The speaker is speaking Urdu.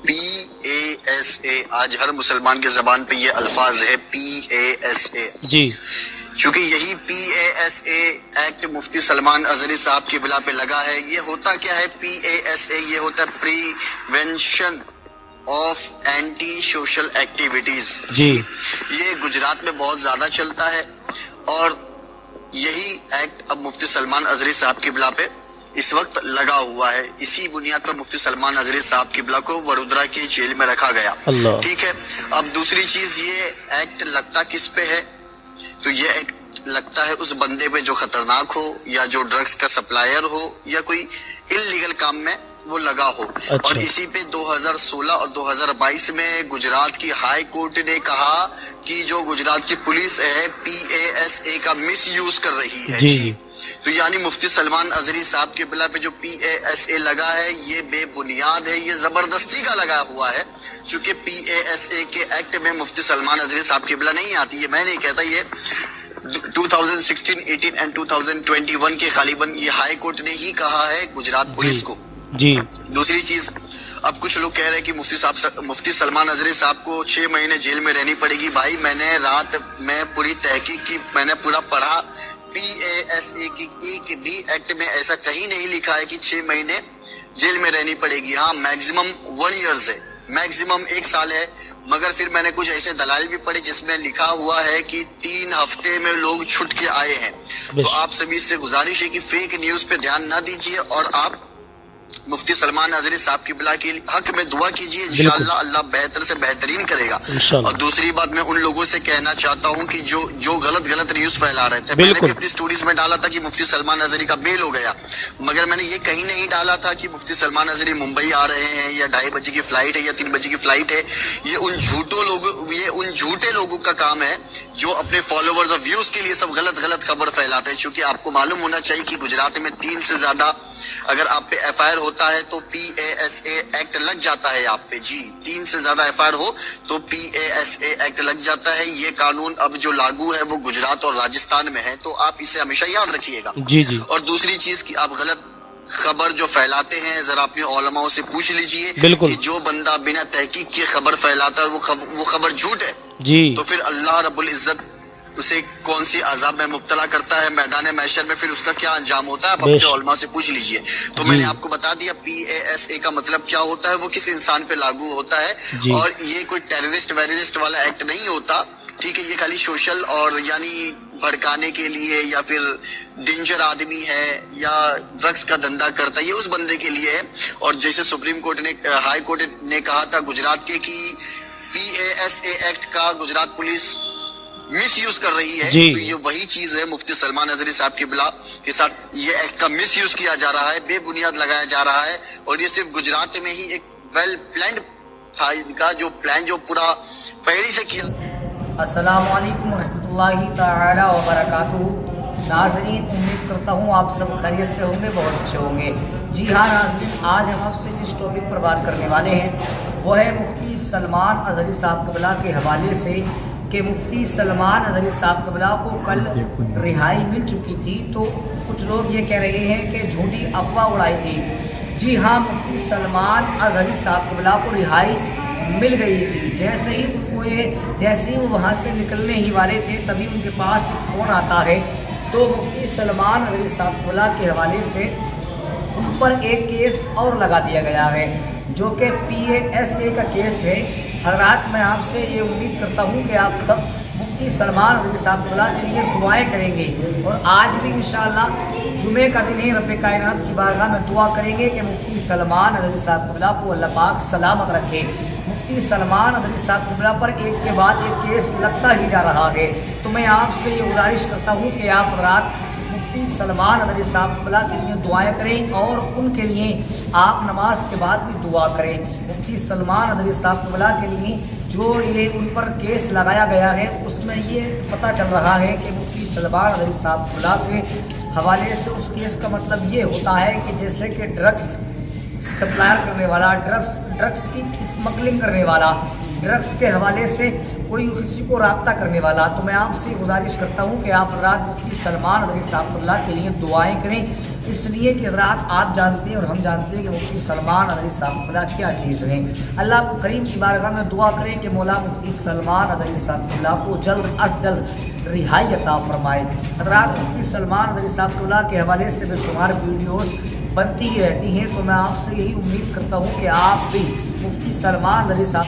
PASA آج ہر مسلمان کے زبان پہ یہ الفاظ ہے PASA جی. چونکہ یہی PASA ایکٹ مفتی سلمان اظہری صاحب کی بلا پہ لگا ہے. یہ ہوتا کیا ہے PASA؟ یہ ہوتا ہے prevention of anti social activities. جی. یہ گجرات میں بہت زیادہ چلتا ہے اور یہی ایکٹ اب مفتی سلمان اظہری صاحب کی بلا پہ اس وقت لگا ہوا ہے. اسی بنیاد پر مفتی سلمان اظہری صاحب کی بلا کو وڈودرا کی جیل میں رکھا گیا. اللہ. ٹھیک ہے. اب دوسری چیز، یہ ایکٹ لگتا کس پہ ہے؟ تو یہ ایکٹ لگتا ہے اس بندے پہ جو خطرناک ہو یا جو ڈرگز کا سپلائر ہو یا کوئی انلیگل کام میں وہ لگا ہو. اور اسی پہ 2016 اور 2022 میں گجرات کی ہائی کورٹ نے کہا کہ جو گجرات کی پولیس ہے PASA کا مس یوز کر رہی ہے. جی. تو یعنی مفتی سلمان اظہری صاحب کے بلا پہ جو PASA لگا ہے یہ بے بنیاد ہے، یہ زبردستی کا لگا ہوا ہے. چونکہ PASA کے ایکٹ میں مفتی سلمان اظہری صاحب کی بلا نہیں آتی. یہ میں نہیں کہتا، یہ 2016، 18 اور 2021 کے غالباً یہ ہائی کورٹ نے ہی کہا ہے گجرات پولیس کو. جی. دوسری چیز، اب کچھ لوگ کہہ رہے ہیں کہ مفتی سلمان اظہری صاحب کو 6 مہینے جیل میں رہنی پڑے گی. بھائی میں نے رات میں پوری تحقیق کی، میں نے پورا پڑھا. PASA کی ایک بھی ایکٹ میں ایسا کہیں نہیں لکھا ہے کہ 6 مہینے جیل میں رہنی پڑے گی. ہاں میکسیمم 1 ایئر ہے، میکسیمم 1 سال ہے. مگر پھر میں نے کچھ ایسے دلائل بھی پڑھے جس میں لکھا ہوا ہے کہ 3 ہفتے میں لوگ چھٹ کے آئے ہیں. تو آپ سبھی سے گزارش ہے کہ فیک نیوز پہ دھیان نہ دیجیے اور آپ مفتی سلمان اظہری صاحب کی بلا کے حق میں دعا کیجیے. انشاءاللہ اللہ بہتر سے بہترین کرے گا. اور دوسری بات میں ان لوگوں سے کہنا چاہتا ہوں کہ جو غلط نیوز پھیلا رہے تھے، میں نے بھی اپنی سٹوریز میں ڈالا تھا کہ مفتی سلمان اظہری کا بیل ہو گیا، مگر میں نے یہ کہیں نہیں ڈالا تھا کہ مفتی سلمان اظہری ممبئی آ رہے ہیں یا 2:30 بجے کی فلائٹ ہے یا 3 بجے کی فلائٹ ہے. یہ ان جھوٹے لوگوں کا کام ہے جو اپنے فالوورز اور ویوز کے لیے سب غلط خبر پھیلاتے ہیں. چونکہ آپ کو معلوم ہونا چاہیے کہ گجرات میں 3 سے زیادہ اگر آپ پہ FIR ہوتا ہے تو PASA ایکٹ لگ جاتا ہے آپ پہ. جی 3 سے زیادہ FIR ہو تو PASA ایکٹ لگ جاتا ہے. یہ قانون اب جو لاگو ہے وہ گجرات اور راجستھان میں ہے، تو آپ اسے ہمیشہ یاد رکھیے گا. جی. اور دوسری چیز کہ آپ غلط خبر جو پھیلاتے ہیں ذرا اپنے علماء سے پوچھ لیجئے کہ جو بندہ بنا تحقیق کی خبر پھیلاتا ہے وہ خبر جھوٹ ہے تو پھر اللہ رب العزت اسے کون سی عذاب میں مبتلا کرتا ہے میدان محشر میں، پھر اس کا کیا انجام ہوتا ہے آپ اپنے علماء سے پوچھ لیجئے. تو میں نے آپ کو بتا دیا PASA کا مطلب کیا ہوتا ہے، وہ کس انسان پہ لاگو ہوتا ہے. اور یہ کوئی ٹیررسٹ والا ایکٹ نہیں ہوتا. ٹھیک ہے، یہ خالی سوشل اور یعنی بھڑکانے کے لیے یا پھر ڈینجر آدمی ہے یا ڈرگز کا دھندا کرتا ہے، یہ اس بندے کے لیے ہے. اور جیسے سپریم کورٹ نے ہائی کورٹ نے کہا تھا گجرات کے کہ PASA ایکٹ کا گجرات پولیس مس یوز کر رہی ہے، تو یہ وہی چیز ہے. مفتی سلمان اظہری صاحب کی بلا کے ساتھ یہ ایکٹ کا مس یوز کیا جا رہا ہے، بے بنیاد لگایا جا رہا ہے. اور یہ صرف گجرات میں ہی ایک ویل پلانڈ تھا ان کا جو پلان جو پورا پہلے سے کیا. السلام علیکم ورحمۃ اللہ تعالی وبرکاتہ. ناظرین امید کرتا ہوں آپ سب خیریت سے ہوں گے، بہت اچھے ہوں گے. جی ہاں ناظرین، آج ہم آپ سے جس ٹاپک پر بات کرنے والے ہیں وہ ہے مفتی سلمان اظہری صاحب قبلہ کے حوالے سے کہ مفتی سلمان اظہری صاحب قبلہ کو کل رہائی مل چکی تھی. تو کچھ لوگ یہ کہہ رہے ہیں کہ جھوٹی افواہ اڑائی تھی. جی ہاں، مفتی سلمان اظہری صاحب قبلہ کو رہائی مل گئی تھی. جیسے ہی وہ وہاں سے نکلنے ہی والے تھے تبھی ان کے پاس فون آتا ہے. تو مفتی سلمان اظہری صاحب قبلہ کے حوالے سے ان پر ایک کیس اور لگا دیا گیا ہے جو کہ PASA کا کیس ہے. حضرات میں آپ سے یہ امید کرتا ہوں کہ آپ سب مفتی سلمان اظہری صاحب قبلہ کے لیے دعائیں کریں گے اور آج بھی انشاءاللہ جمعے کا دن ہے، رب کائنات کی بارگاہ میں دعا کریں گے کہ مفتی سلمان اظہری صاحب قبلہ کو اللہ پاک سلامت رکھے. مفتی سلمان اظہری صاحب قبلہ پر ایک کے بعد ایک کیس لگتا ہی جا رہا ہے. تو میں آپ سے یہ گزارش کرتا ہوں کہ آپ رات مفتی سلمان اظہری صاحب قبلہ کے لیے دعائیں کریں اور ان کے لیے آپ نماز کے بعد بھی دعا کریں. مفتی سلمان اظہری صاحب قبلہ کے لیے جو یہ ان پر کیس لگایا گیا ہے اس میں یہ پتہ چل رہا ہے کہ مفتی سلمان اظہری صاحب قبلہ کے حوالے سے اس کیس کا مطلب یہ ہوتا ہے کہ جیسے کہ ڈرگس سپلائر کرنے والا، ڈرگس کی اسمگلنگ کرنے والا، ڈرگس کے حوالے سے کوئی کسی کو رابطہ کرنے والا. تو میں آپ سے گزارش کرتا ہوں کہ آپ حضرات مفتی سلمان اظہری صاحب اللہ کے لیے دعائیں کریں اس لیے کہ حضرات آپ جانتے ہیں اور ہم جانتے ہیں کہ مفتی سلمان ندوی صاحب کیا چیز ہیں. اللہ کو کریم کی بارگاہ میں دعا کریں کہ مولا مفتی سلمان ندوی صاحب کو جلد از جلد رہائی عطا فرمائے. حضرات مفتی سلمان ندوی صاحب کے حوالے سے بے شمار ویڈیوز بنتی ہی رہتی ہیں، تو میں آپ سے یہی امید کرتا ہوں کہ آپ بھی مفتی سلمان ندوی صاحب